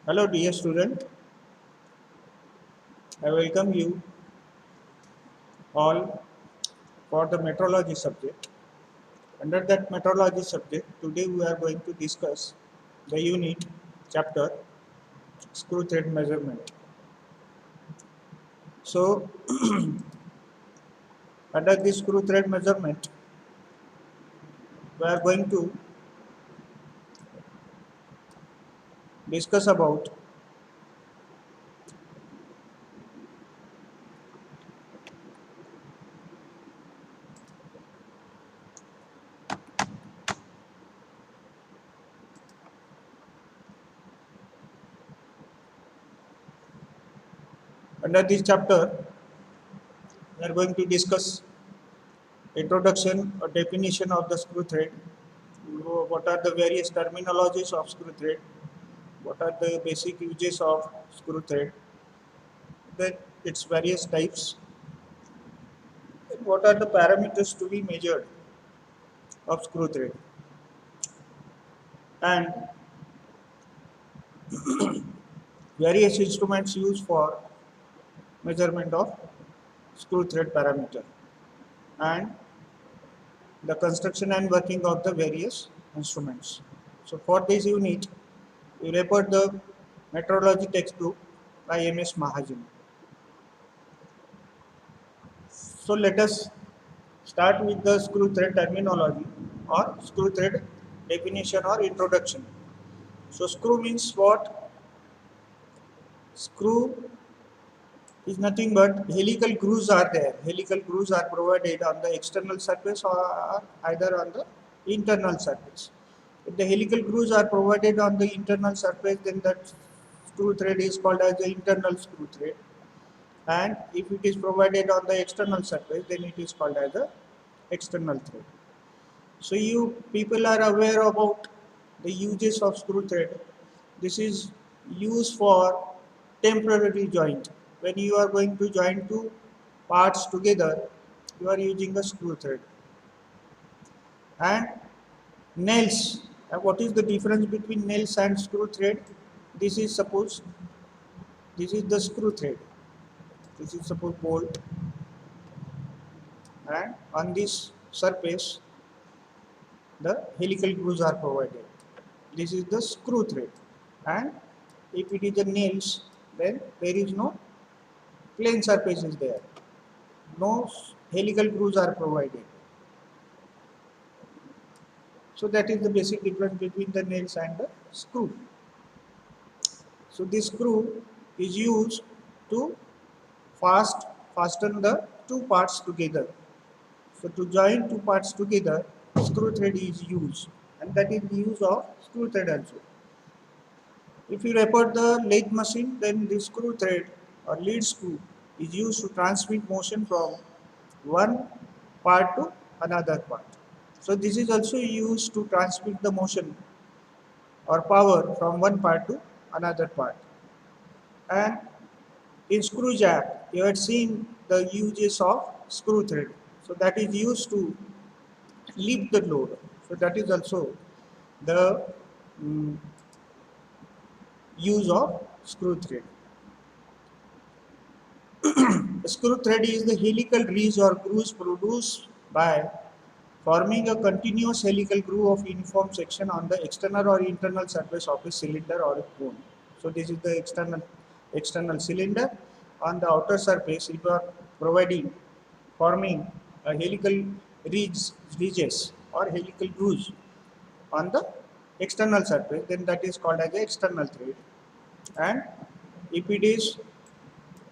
Hello dear student, I welcome you all for the metrology subject. Under that metrology subject, today we are going to discuss the unit chapter screw thread measurement. So under this screw thread measurement, we are going to discuss about under this chapter, we are going to discuss introduction or definition of the screw thread, what are the various terminologies of screw thread, what are the basic uses of screw thread, then its various types, and what are the parameters to be measured of screw thread, and various instruments used for measurement of screw thread parameter, and the construction and working of the various instruments. So for this unit, we refer the metrology textbook by M.S. Mahajan. So let us start with the screw thread terminology or screw thread definition or introduction. So screw means what? Screw is nothing but helical grooves are there. Helical grooves are provided on the external surface or either on the internal surface. If the helical grooves are provided on the internal surface, then that screw thread is called as the internal screw thread. And if it is provided on the external surface, then it is called as the external thread. So you people are aware about the uses of screw thread. This is used for temporary joint. When you are going to join two parts together, you are using a screw thread. And nails. What is the difference between nails and screw thread? This is suppose this is the screw thread. This is suppose bolt, and on this surface the helical grooves are provided. This is the screw thread, and if it is the nails, then there is no plain surface is there. No helical grooves are provided. So that is the basic difference between the nails and the screw. So this screw is used to fasten the two parts together. So to join two parts together, screw thread is used, and that is the use of screw thread also. If you refer the lathe machine, then the screw thread or lead screw is used to transmit motion from one part to another part. So this is also used to transmit the motion or power from one part to another part. And in screw jack, you had seen the uses of screw thread. So that is used to lift the load. So that is also the mm, use of screw thread. The screw thread is the helical ridge or grooves produced by forming a continuous helical groove of uniform section on the external or internal surface of a cylinder or a cone. So this is the external cylinder. On the outer surface, if you are providing forming a helical ridges or helical grooves on the external surface, then that is called as the external thread. And if it is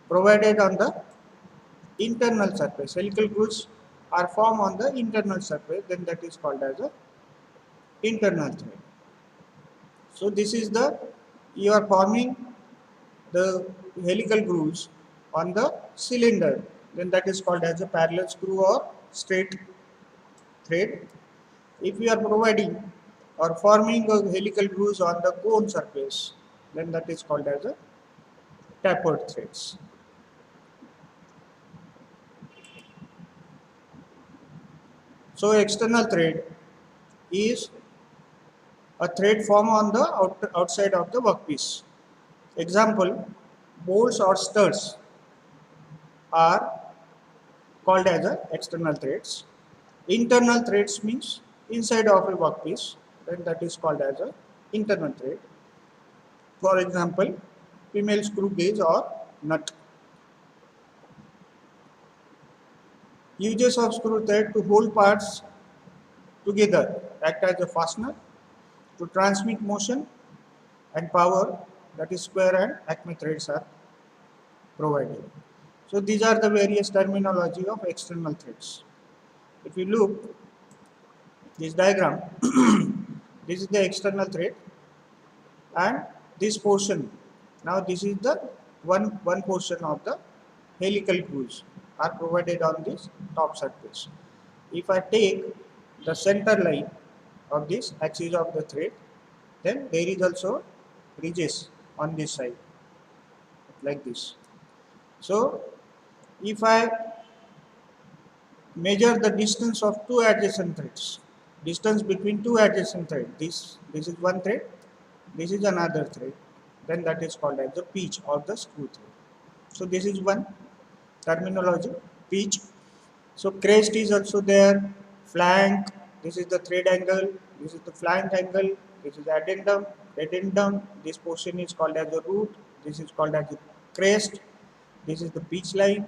provided on the internal surface, helical grooves are formed on the internal surface, then that is called as a internal thread. So this is the you are forming the helical grooves on the cylinder, then that is called as a parallel screw or straight thread. If you are providing or forming a helical grooves on the cone surface, then that is called as a tapered threads. So external thread is a thread formed on the outside of the workpiece. Example, bolts or studs are called as a external threads. Internal threads means inside of a workpiece, then that is called as a internal thread. For example, female screw gauge or nut. Uses of screw thread to hold parts together act as a fastener to transmit motion and power, that is square and acme threads are provided. So these are the various terminology of external threads. If you look this diagram, this is the external thread and this portion. Now this is the one portion of the helical grooves are provided on this top surface. If I take the center line of this axis of the thread, then there is also ridges on this side like this. So if I measure the distance of two adjacent threads, distance between two adjacent threads, this is one thread, this is another thread, then that is called as the pitch of the screw thread. So this is one terminology, pitch. So crest is also there, flank, this is the thread angle, this is the flank angle, this is addendum, this portion is called as the root, this is called as the crest, this is the pitch line.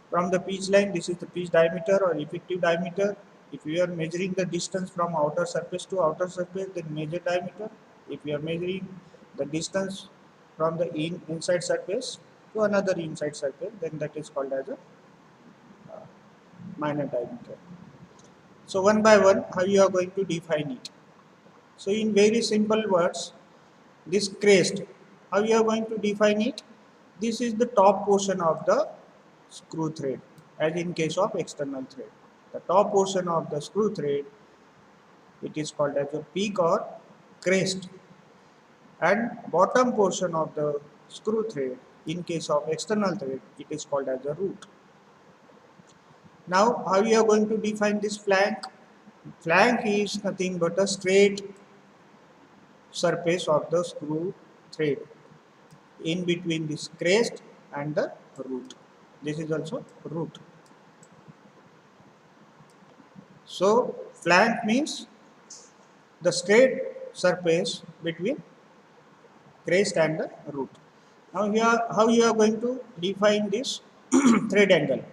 From the pitch line, this is the pitch diameter or effective diameter. If you are measuring the distance from outer surface to outer surface, then measure diameter. If you are measuring the distance from the inside surface to another inside surface, then that is called as a minor diameter. So one by one, how you are going to define it? So in very simple words, this crest, how you are going to define it? This is the top portion of the screw thread, as in case of external thread. The top portion of the screw thread, it is called as a peak or crest, and bottom portion of the screw thread, in case of external thread, it is called as a root. Now, how you are going to define this flank? Flank is nothing but a straight surface of the screw thread in between this crest and the root. This is also root. So flank means the straight surface between crest and the root. Now here, how you are going to define this thread angle?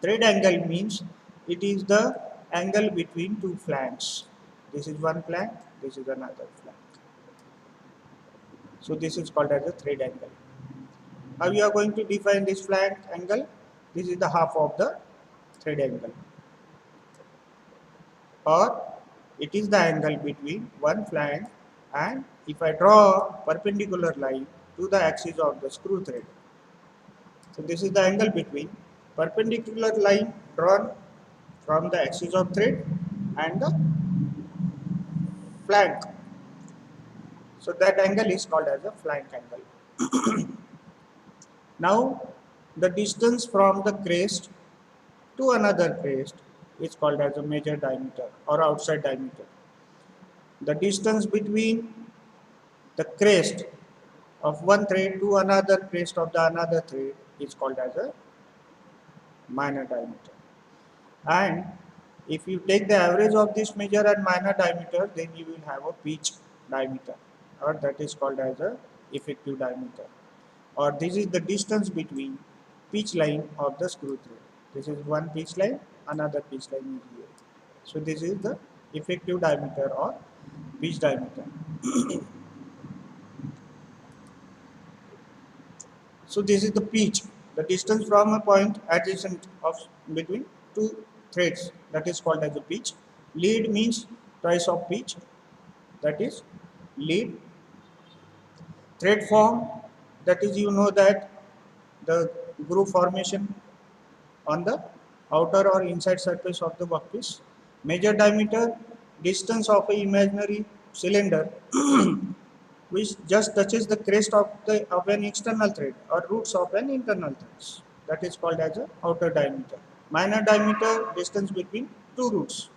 Thread angle means it is the angle between two flanks. This is one flank, this is another flank. So this is called as a thread angle. How you are going to define this flank angle? This is the half of the thread angle, or it is the angle between one flank, and if I draw perpendicular line to the axis of the screw thread, so this is the angle between perpendicular line drawn from the axis of thread and the flank. So that angle is called as a flank angle. Now the distance from the crest to another crest is called as a major diameter or outside diameter. The distance between the crest of one thread to another crest of the another thread is called as a minor diameter. And if you take the average of this major and minor diameter, then you will have a pitch diameter, or that is called as a effective diameter. Or this is the distance between pitch line of the screw thread. This is one pitch line, another pitch line is here. So this is the effective diameter or pitch diameter. So this is the pitch, the distance from a point adjacent of between two threads, that is called as a pitch. Lead means twice of pitch, that is lead. Thread form, that is, you know that the groove formation on the outer or inside surface of the workpiece. Major diameter, distance of an imaginary cylinder which just touches the crest of an external thread or roots of an internal thread. That is called as a outer diameter. Minor diameter, distance between two roots,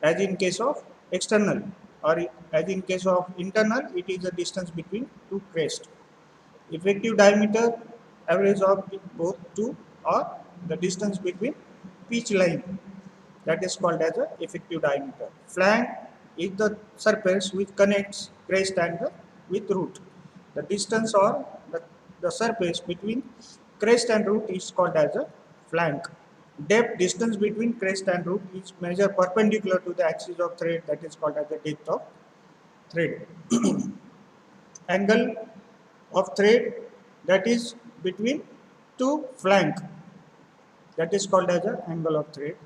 as in case of external or as in case of internal, it is the distance between two crests. Effective diameter, average of both two, or the distance between pitch line, that is called as a effective diameter. Flank is the surface which connects crest and the with root. The distance or the surface between crest and root is called as a flank. Depth, distance between crest and root, is measured perpendicular to the axis of thread, that is called as the depth of thread. Angle of thread, that is between two flank, that is called as the angle of thread.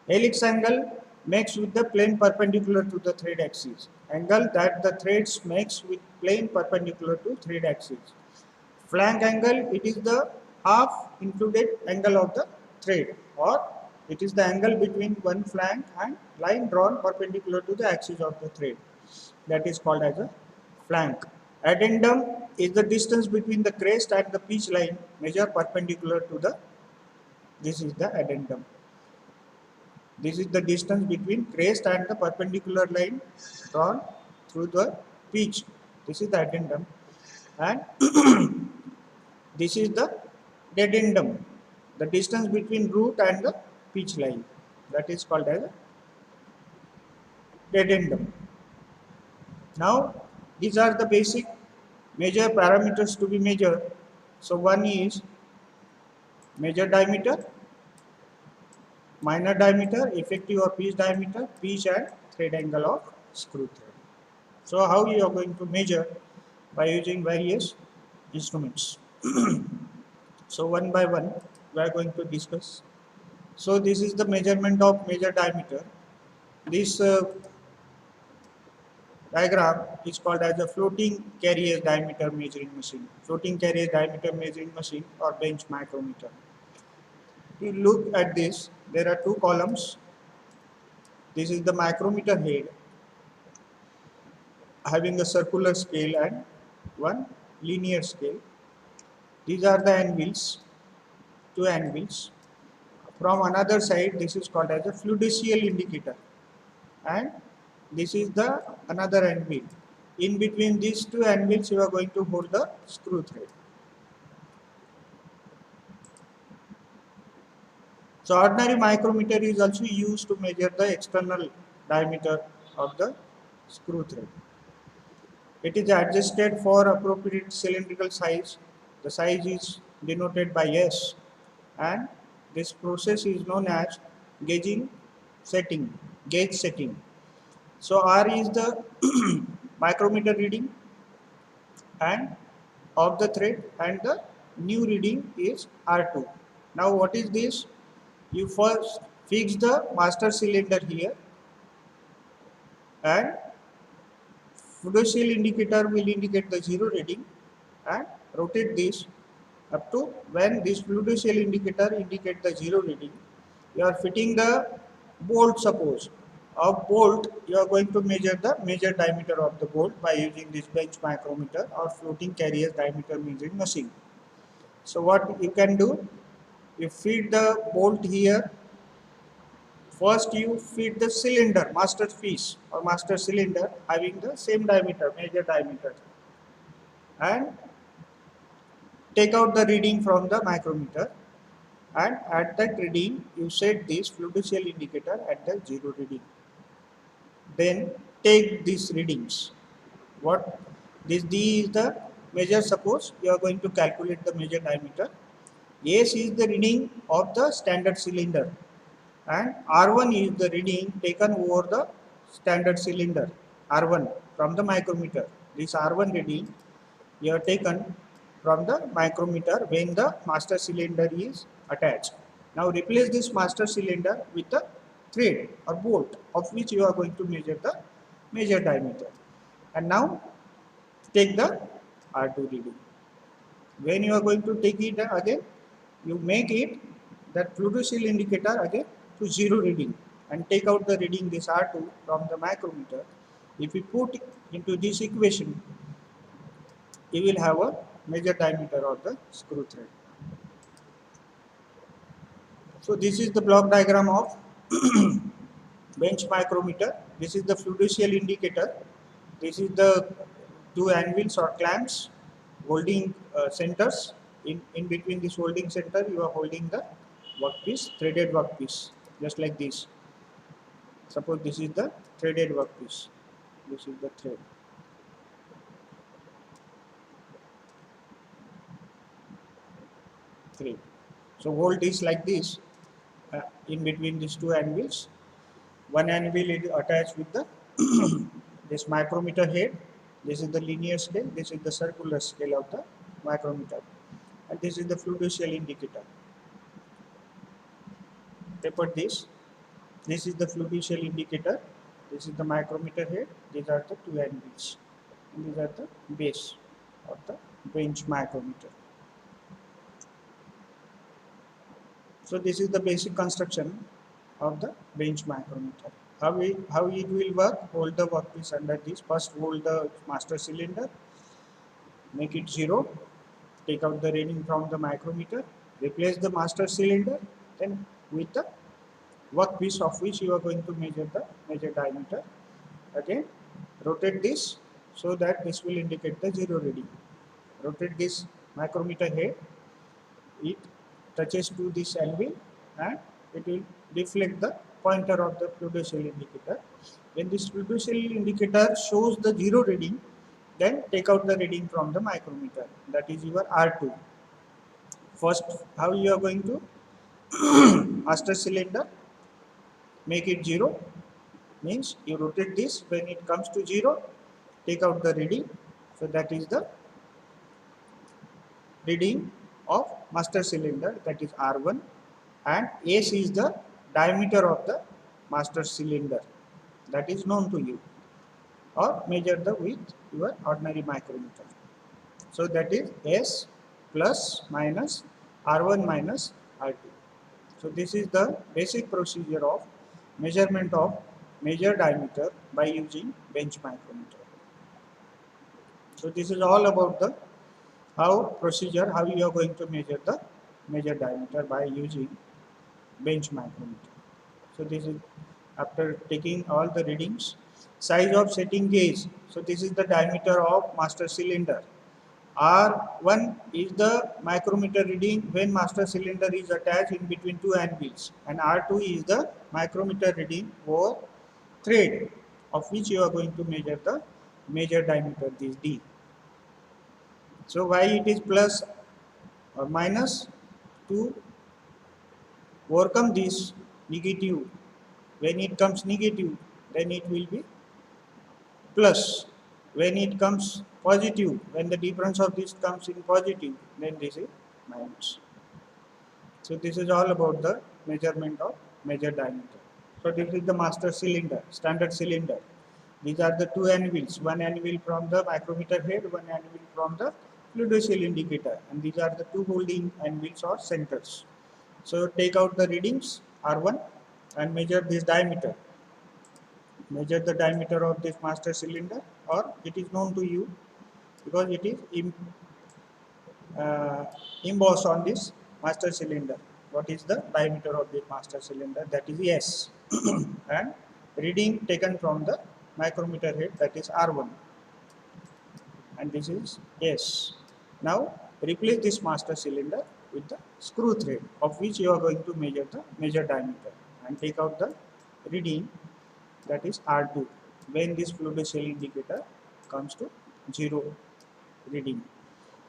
Helix angle makes with the plane perpendicular to the thread axis. Angle that the threads makes with plane perpendicular to thread axis. Flank angle, it is the half included angle of the thread, or it is the angle between one flank and line drawn perpendicular to the axis of the thread. That is called as a flank. Addendum is the distance between the crest and the pitch line measured perpendicular to the, this is the addendum. This is the distance between crest and the perpendicular line drawn through the pitch. This is the addendum. And this is the dedendum, the distance between root and the pitch line. That is called as a dedendum. Now, these are the basic major parameters to be measured. So, one is major diameter, minor diameter, effective or pitch diameter, pitch and thread angle of screw thread. So, how you are going to measure? By using various instruments. So, one by one we are going to discuss. So, this is the measurement of major diameter. This diagram is called as a floating carrier diameter measuring machine. Floating carrier diameter measuring machine, or bench micrometer. If you look at this, there are two columns. This is the micrometer head having a circular scale and one linear scale. These are the anvils, two anvils. From another side, this is called as a fluidacial indicator, and this is the another anvil. In between these two anvils, you are going to hold the screw thread. So, ordinary micrometer is also used to measure the external diameter of the screw thread. It is adjusted for appropriate cylindrical size. The size is denoted by S, and this process is known as gauge setting. So, R is the micrometer reading and of the thread, and the new reading is R2. Now, what is this? You first fix the master cylinder here, and fluidacial indicator will indicate the zero reading, and rotate this up to when this fluidacial indicator indicate the zero reading. You are fitting the bolt, suppose. Of bolt, you are going to measure the major diameter of the bolt by using this bench micrometer or floating carrier diameter measuring machine. So, what you can do? You feed the bolt here. First, you feed the cylinder, master piece or master cylinder having the same diameter, major diameter, and take out the reading from the micrometer, and at that reading you set this fluidacial indicator at the zero reading. Then take these readings. What this D is the measure. Suppose you are going to calculate the major diameter. S is the reading of the standard cylinder, and R1 is the reading taken over the standard cylinder, R1 from the micrometer. This R1 reading you have taken from the micrometer when the master cylinder is attached. Now replace this master cylinder with the thread or bolt of which you are going to measure the major diameter, and now take the R2 reading. When you are going to take it again, you make it that fluidacial indicator again to zero reading, and take out the reading this R2 from the micrometer. If you put into this equation, you will have a major diameter of the screw thread. So, this is the block diagram of bench micrometer. This is the fluidacial indicator this is the two anvils or clamps holding centers. In between this holding center, you are holding the workpiece, threaded workpiece, just like this. Suppose this is the threaded workpiece. This is the thread. So hold is like this in between these two anvils. One anvil is attached with the this micrometer head. This is the linear scale. This is the circular scale of the micrometer, and this is the fiducial indicator. Taper this. This is the fiducial indicator. This is the micrometer head. These are the two anvils, and these are the base of the bench micrometer. So this is the basic construction of the bench micrometer. How it will work? Hold the workpiece under this. First hold the master cylinder, make it 0, take out the reading from the micrometer, replace the master cylinder, then with the workpiece of which you are going to measure the diameter. Again, rotate this so that this will indicate the 0 reading. Rotate this micrometer head, it touches to this anvil and it will deflect the pointer of the fiducial indicator. When this fiducial indicator shows the 0 reading, then take out the reading from the micrometer, that is your R2. First, how you are going to master cylinder, make it 0, means you rotate this, when it comes to 0, take out the reading. So that is the reading of master cylinder, that is R1, and S is the diameter of the master cylinder, that is known to you, or measure the with your ordinary micrometer. So that is S plus minus R1 minus R2. So this is the basic procedure of measurement of major diameter by using bench micrometer. So this is all about the how you are going to measure the major diameter by using bench micrometer. So this is after taking all the readings. Size of setting gauge. So this is the diameter of master cylinder. R1 is the micrometer reading when master cylinder is attached in between two anvils, and R2 is the micrometer reading over thread of which you are going to measure the major diameter, this D. So why it is plus or minus? To overcome this negative, when it comes negative, then it will be plus. When it comes positive, when the difference of this comes in positive, then this is minus. So this is all about the measurement of major diameter. So this is the master cylinder, standard cylinder. These are the two anvils, one anvil from the micrometer head, one anvil from the fiducial indicator, and these are the two holding anvils or centers. So take out the readings R1 and measure this diameter. Measure the diameter of this master cylinder, or it is known to you because it is embossed on this master cylinder. What is the diameter of this master cylinder? That is S. And reading taken from the micrometer head, that is R1, and this is S. Now replace this master cylinder with the screw thread of which you are going to measure the major diameter, and take out the reading, that is R2, when this fiducial indicator comes to 0 reading.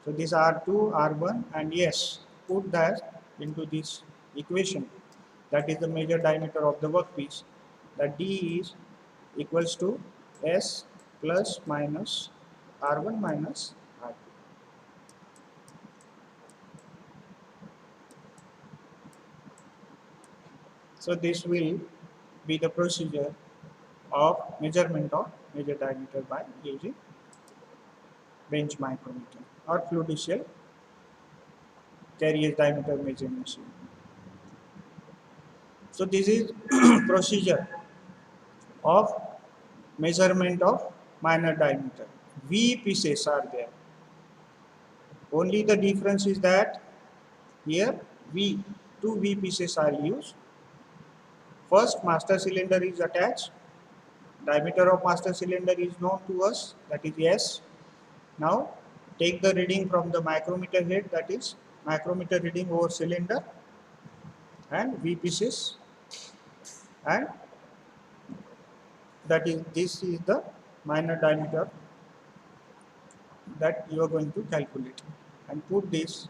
So this R2, R1 and S, put that into this equation, that is the major diameter of the workpiece, that D is equals to S plus minus R1 minus R2. So this will be the procedure of measurement of major diameter by using bench micrometer or fiducial carriage diameter measuring machine. So this is procedure of measurement of minor diameter. V pieces are there. Only the difference is that here two V pieces are used. First, master cylinder is attached, Diameter of master cylinder is known to us, that is S. Now take the reading from the micrometer head, that is micrometer reading over cylinder and V pieces, and that is this is the minor diameter that you are going to calculate, and put this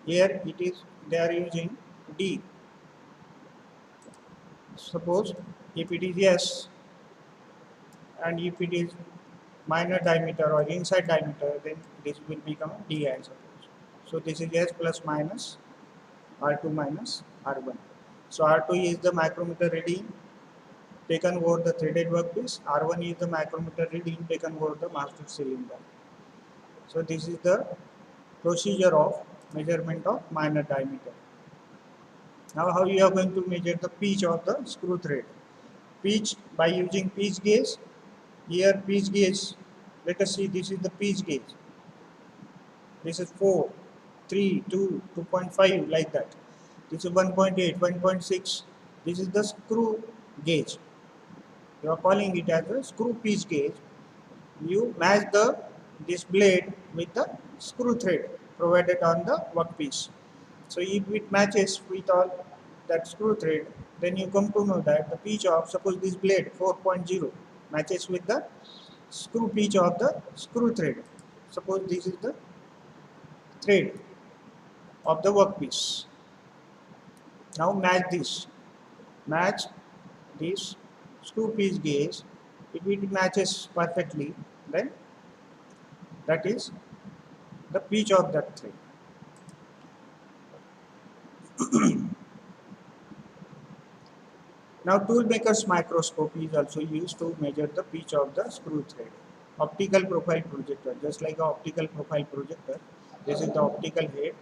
here. It is they are using D. Suppose if it is S and if it is minor diameter or inside diameter, then this will become D, I suppose. So this is S plus minus R2 minus R1. So R2 is the micrometer reading taken over the threaded workpiece. R1 is the micrometer reading taken over the master cylinder. So this is the procedure of measurement of minor diameter. Now how you are going to measure the pitch of the screw thread? Pitch by using pitch gauge. Here pitch gauge, let us see, this is the pitch gauge. This is 4, 3, 2, 2.5, like that. This is 1.8, 1.6. This is the screw gauge. You are calling it as a screw pitch gauge. You match this blade with the screw thread provided on the workpiece. So if it matches with all that screw thread, then you come to know that the pitch of, suppose this blade 4.0 matches with the screw pitch of the screw thread. Suppose this is the thread of the workpiece. Now match this screw pitch gauge. If it matches perfectly, then that is the pitch of that thread. Now toolmaker's microscope is also used to measure the pitch of the screw thread. Optical profile projector, just like an optical profile projector. This is the optical head.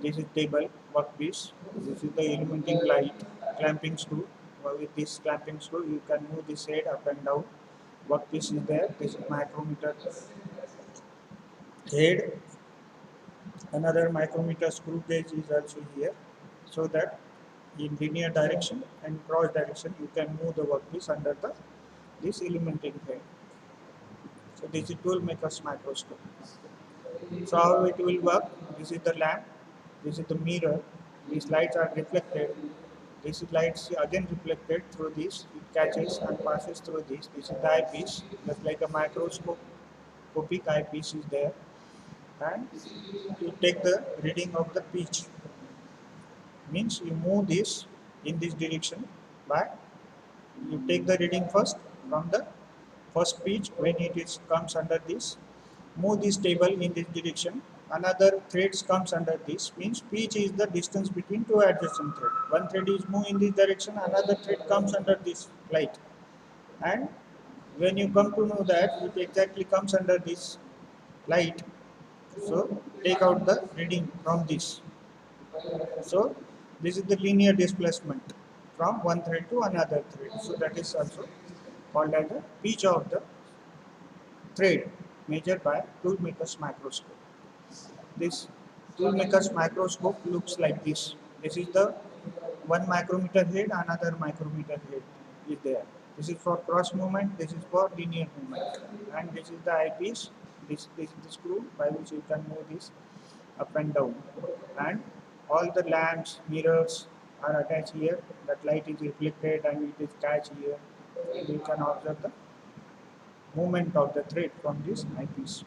This is table, workpiece. This is the illuminating light, clamping screw. With this clamping screw, you can move this head up and down. Workpiece is there. This is micrometer head. Another micrometer screw gauge is also here, so that in linear direction and cross direction you can move the workpiece under this illuminating head. So this is toolmaker's microscope. So how it will work? This is the lamp, this is the mirror, these lights are reflected, this is lights again reflected through this, it catches and passes through this. This is the eyepiece, just like a microscopic eyepiece is there, and you take the reading of the pitch. Means you move this in this direction by, you take the reading first from the first pitch. When it is comes under this, move this table in this direction. Another threads comes under this, means pitch is the distance between two adjacent threads. One thread is moved in this direction, another thread comes under this light, and when you come to know that it exactly comes under this light, so take out the reading from this. So this is the linear displacement from one thread to another thread. So that is also called as the pitch of the thread, measured by toolmaker's microscope. This toolmaker's microscope looks like this. This is the one micrometer head, another micrometer head is there. This is for cross movement, this is for linear movement, and this is the eyepiece. This is the screw by which you can move this up and down, and all the lamps, mirrors are attached here. That light is reflected and it is catch here, and you can observe the movement of the thread from this eyepiece.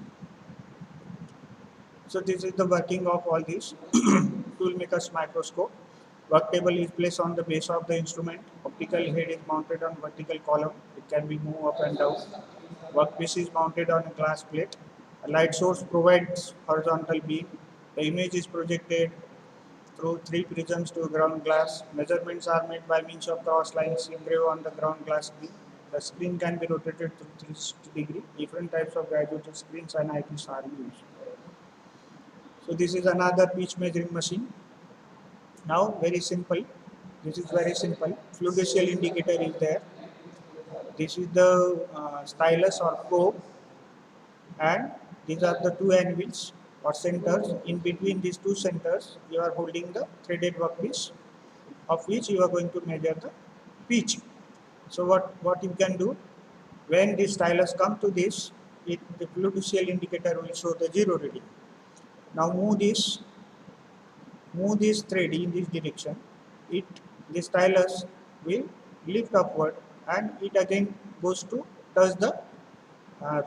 So this is the working of all these toolmaker's microscope. Work table is placed on the base of the instrument. Optical head is mounted on vertical column. It can be moved up and down. Workpiece is mounted on a glass plate. A light source provides horizontal beam. The image is projected through three prisms to ground glass. Measurements are made by means of cross lines engraved on the ground glass screen. The screen can be rotated to 360 degrees. Different types of graduated screens and eyepiece are used. So this is another pitch measuring machine. Now very simple. This is very simple. Fluorescent indicator is there. This is the stylus or probe, and these are the two anvils or centers. In between these two centers, you are holding the threaded workpiece, of which you are going to measure the pitch. So what you can do, when the stylus come to this, the fiducial indicator will show the 0 reading. Now move this thread in this direction. It the stylus will lift upward and it again goes to touch the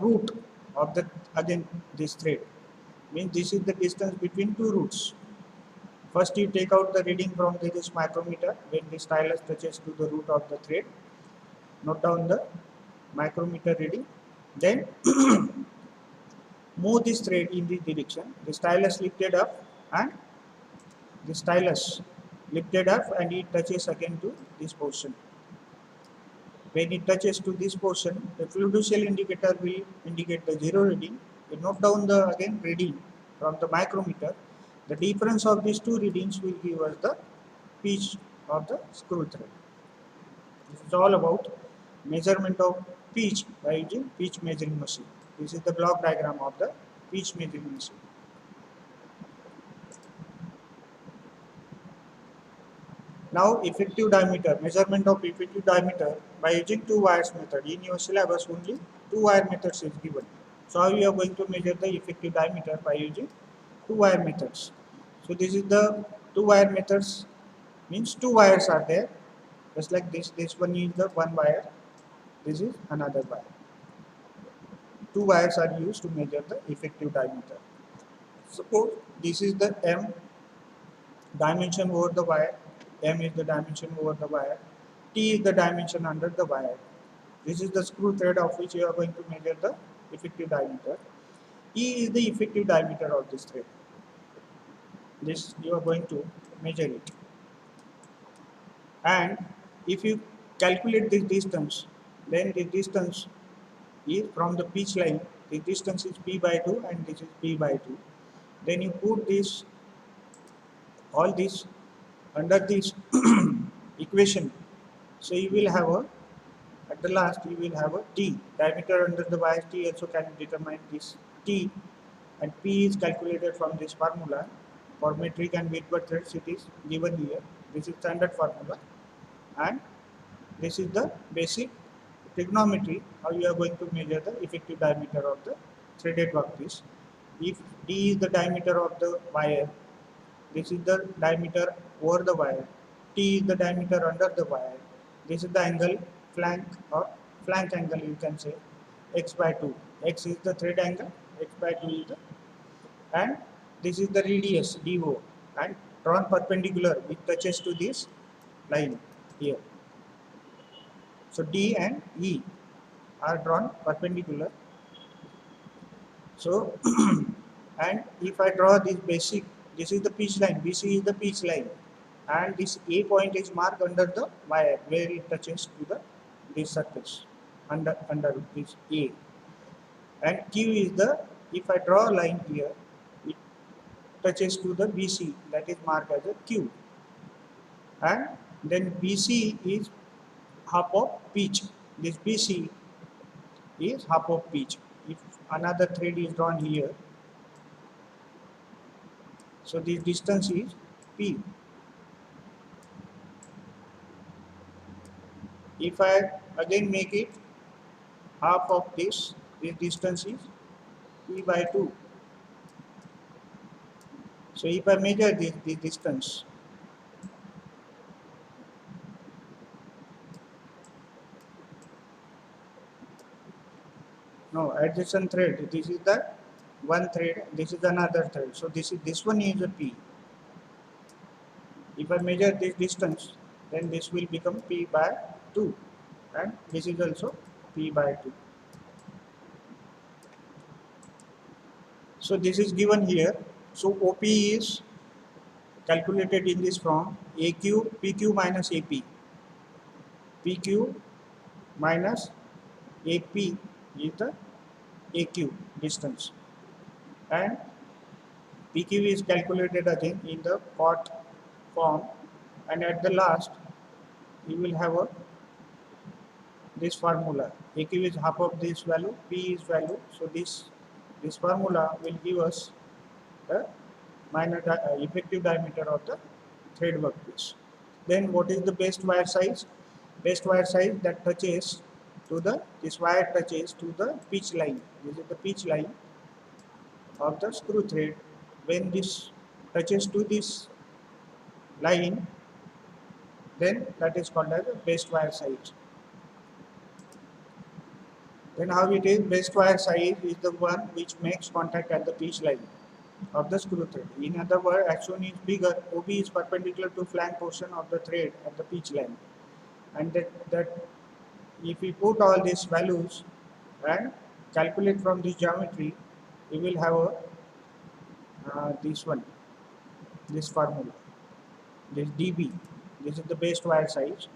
root of the again this thread. Means this is the distance between two roots. First you take out the reading from this micrometer when the stylus touches to the root of the thread. Note down the micrometer reading. Then move this thread in this direction. The stylus lifted up and the stylus lifted up and it touches again to this portion. When it touches to this portion, the fiducial indicator will indicate the 0 reading. You note down the again reading from the micrometer. The difference of these two readings will give us the pitch of the screw thread. This is all about measurement of pitch by using pitch measuring machine. This is the block diagram of the pitch measuring machine. Now effective diameter, measurement of effective diameter by using two wires method. In your syllabus only two wire methods is given. So how you are going to measure the effective diameter by using two wire methods. So this is the two wire methods, means two wires are there. Just like this one is the one wire, this is another wire. Two wires are used to measure the effective diameter. Suppose this is the M dimension over the wire, M is the dimension over the wire, T is the dimension under the wire. This is the screw thread of which you are going to measure the effective diameter. E is the effective diameter of this thread. This you are going to measure it. And if you calculate this distance, then the distance is from the pitch line, the distance is P by 2 and this is P by 2. Then you put this, all this under this equation. So you will have a, at the last you will have a T, diameter under the wire T also can determine this T, and P is calculated from this formula. For metric and Whitworth threads it is given here. This is standard formula and this is the basic trigonometry how you are going to measure the effective diameter of the threaded workpiece. If D is the diameter of the wire, this is the diameter over the wire, T is the diameter under the wire, this is the angle flank or flank angle you can say, x by 2, x is the thread angle, x by 2 is the, and this is the radius DO and drawn perpendicular which touches to this line here. So D and E are drawn perpendicular. So and if I draw this basic, this is the pitch line, BC is the pitch line, and this A point is marked under the wire where it touches to the this surface under this A, and Q is the, if I draw a line here, it touches to the BC, that is marked as a Q, and then BC is half of pitch. This BC is half of pitch. If another thread is drawn here, so this distance is P. If I again make it half of this distance is P by 2. So if I measure this distance, no, adjacent thread, this is the one thread, this is another thread, so this one is a P. If I measure this distance, then this will become P by 2 and this is also P by 2. So this is given here. So OP is calculated in this form, PQ minus AP. PQ minus AP is the AQ distance, and PQ is calculated again in the part form, and at the last you will have a this formula. AQ is half of this value, P is value, so this formula will give us the effective diameter of the thread workpiece. Then what is the best wire size? best wire size that touches to the, this wire touches to the pitch line. This is the pitch line of the screw thread. When this touches to this line, then that is called as the best wire size. Then how it is, best wire size is the one which makes contact at the pitch line of the screw thread. In other words, action is bigger, OB is perpendicular to flank portion of the thread at the pitch line. And that if we put all these values and calculate from this geometry, we will have a, this one, this formula, this dB. This is the best wire size.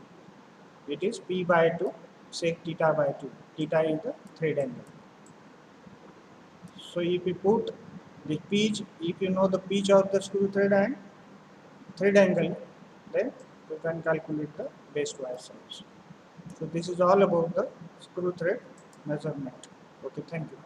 It is P by 2 sec theta by 2. Theta is the thread angle. So if we put the pitch, if you know the pitch of the screw thread and thread angle, then you can calculate the best wire size. So this is all about the screw thread measurement. Okay, thank you.